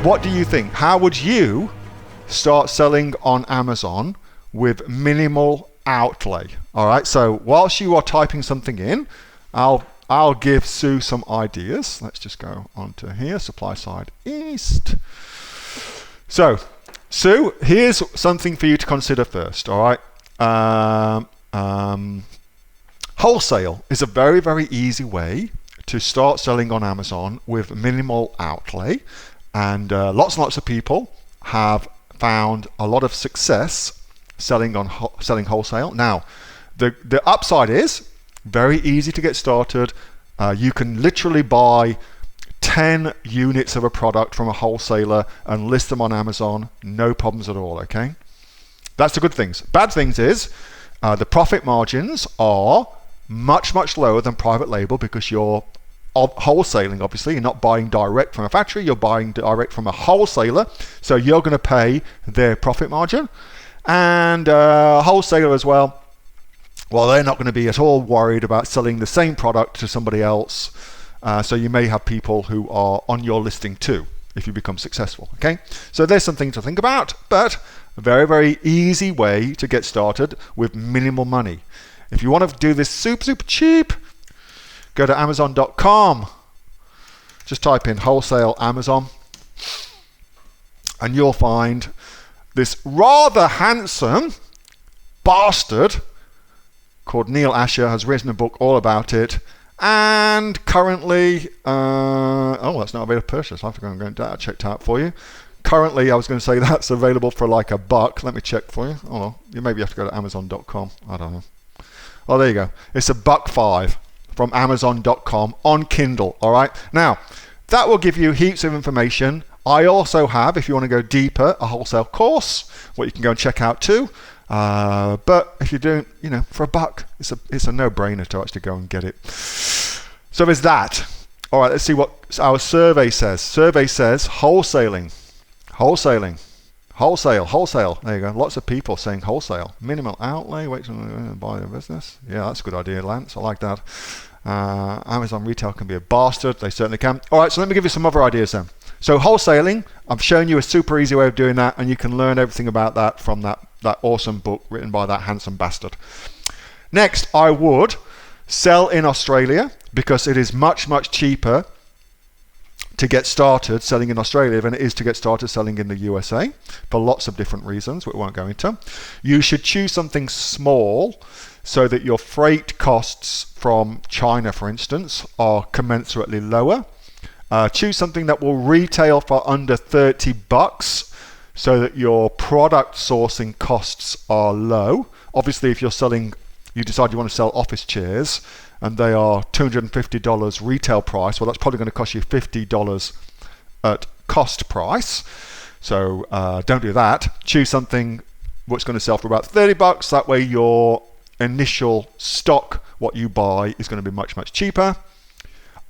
what do you think? How would you start selling on Amazon with minimal outlay? All right, so whilst you are typing something in, I'll give Sue some ideas. Let's just go onto here, supply side east. So Sue, here's something for you to consider first. All right, wholesale is a very, very easy way to start selling on Amazon with minimal outlay, and lots of people have found a lot of success selling wholesale. Now, the upside is very easy to get started. You can literally buy 10 units of a product from a wholesaler and list them on Amazon, no problems at all, okay? That's the good things. Bad things is the profit margins are much, much lower than private label because you're wholesaling, obviously. You're not buying direct from a factory, you're buying direct from a wholesaler, so you're going to pay their profit margin. And wholesaler as well, they're not going to be at all worried about selling the same product to somebody else. So you may have people who are on your listing too if you become successful, okay? So there's something to think about, but a very, very easy way to get started with minimal money. If you want to do this super cheap, go to Amazon.com. Just type in wholesale Amazon, and you'll find this rather handsome bastard called Neil-Asher has written a book all about it, and currently, that's not available to purchase. I have to go and get that checked out for you. Currently, I was going to say that's available for like $1. Let me check for you. Oh, well, you maybe have to go to Amazon.com. I don't know. Oh, there you go. It's $1.05 from Amazon.com on Kindle. All right. Now, that will give you heaps of information. I also have, if you want to go deeper, a wholesale course, what you can go and check out too. But if you're doing, for $1, it's a no-brainer to actually go and get it. So there's that. All right, let's see what our survey says. Survey says wholesaling. Wholesale. There you go. Lots of people saying wholesale. Minimal outlay. Wait till buy their business. Yeah, that's a good idea, Lance. I like that. Amazon retail can be a bastard. They certainly can. All right, so let me give you some other ideas then. So wholesaling, I've shown you a super easy way of doing that, and you can learn everything about that from that awesome book written by that handsome bastard. Next, I would sell in Australia because it is much, much cheaper to get started selling in Australia than it is to get started selling in the USA for lots of different reasons, which we won't go into. You should choose something small so that your freight costs from China, for instance, are commensurately lower. Choose something that will retail for under $30 so that your product sourcing costs are low. Obviously, if you decide you want to sell office chairs and they are $250 retail price, well, that's probably going to cost you $50 at cost price. So don't do that. Choose something which is going to sell for about $30. That way your initial stock, what you buy, is going to be much, much cheaper.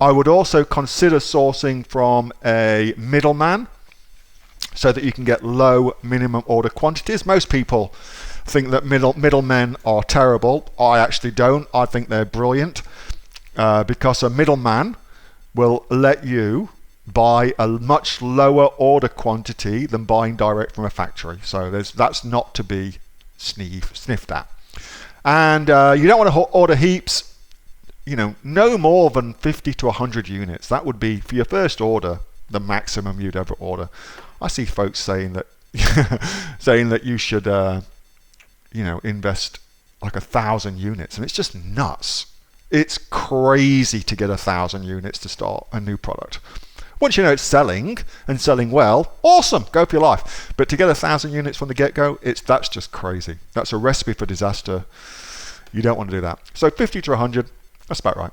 I would also consider sourcing from a middleman so that you can get low minimum order quantities. Most people think that middlemen are terrible. I actually don't. I think they're brilliant because a middleman will let you buy a much lower order quantity than buying direct from a factory. So that's not to be sniffed at. And you don't want to order heaps. No more than 50 to 100 units. That would be, for your first order, the maximum you'd ever order. I see folks saying that you should, invest like 1,000 units, and it's just nuts. It's crazy to get 1,000 units to start a new product. Once you know it's selling and selling well, awesome, go for your life. But to get 1,000 units from the get-go, that's just crazy. That's a recipe for disaster. You don't want to do that. So 50 to 100. That's about right.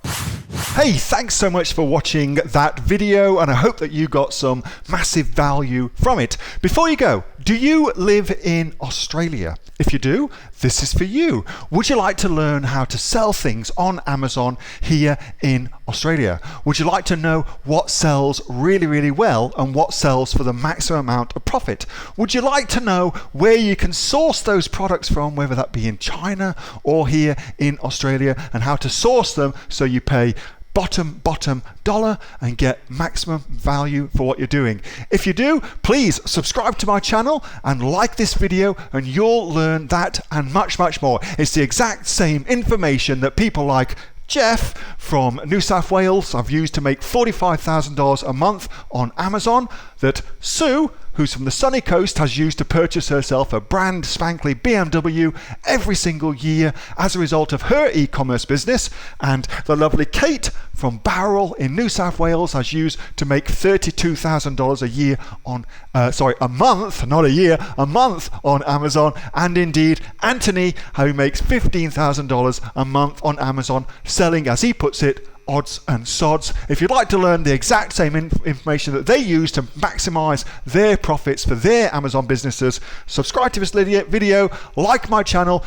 Hey, thanks so much for watching that video, and I hope that you got some massive value from it. Before you go, do you live in Australia? If you do, this is for you. Would you like to learn how to sell things on Amazon here in Australia? Would you like to know what sells really, really well and what sells for the maximum amount of profit? Would you like to know where you can source those products from, whether that be in China or here in Australia, and how to source them so you pay bottom dollar and get maximum value for what you're doing. If you do, please subscribe to my channel and like this video, and you'll learn that and much more. It's the exact same information that people like Jeff from New South Wales have used to make $45,000 a month on Amazon, that Sue, who's from the sunny coast, has used to purchase herself a brand spankly BMW every single year as a result of her e-commerce business, and the lovely Kate from Bowral in New South Wales has used to make $32,000 a year on a month, not a year, a month on Amazon, and indeed Anthony, who makes $15,000 a month on Amazon, selling, as he puts it, odds and sods. If you'd like to learn the exact same information that they use to maximize their profits for their Amazon businesses, subscribe to this video, like my channel,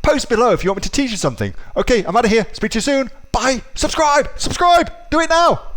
post below if you want me to teach you something. Okay, I'm out of here. Speak to you soon. Bye. Subscribe. Do it now.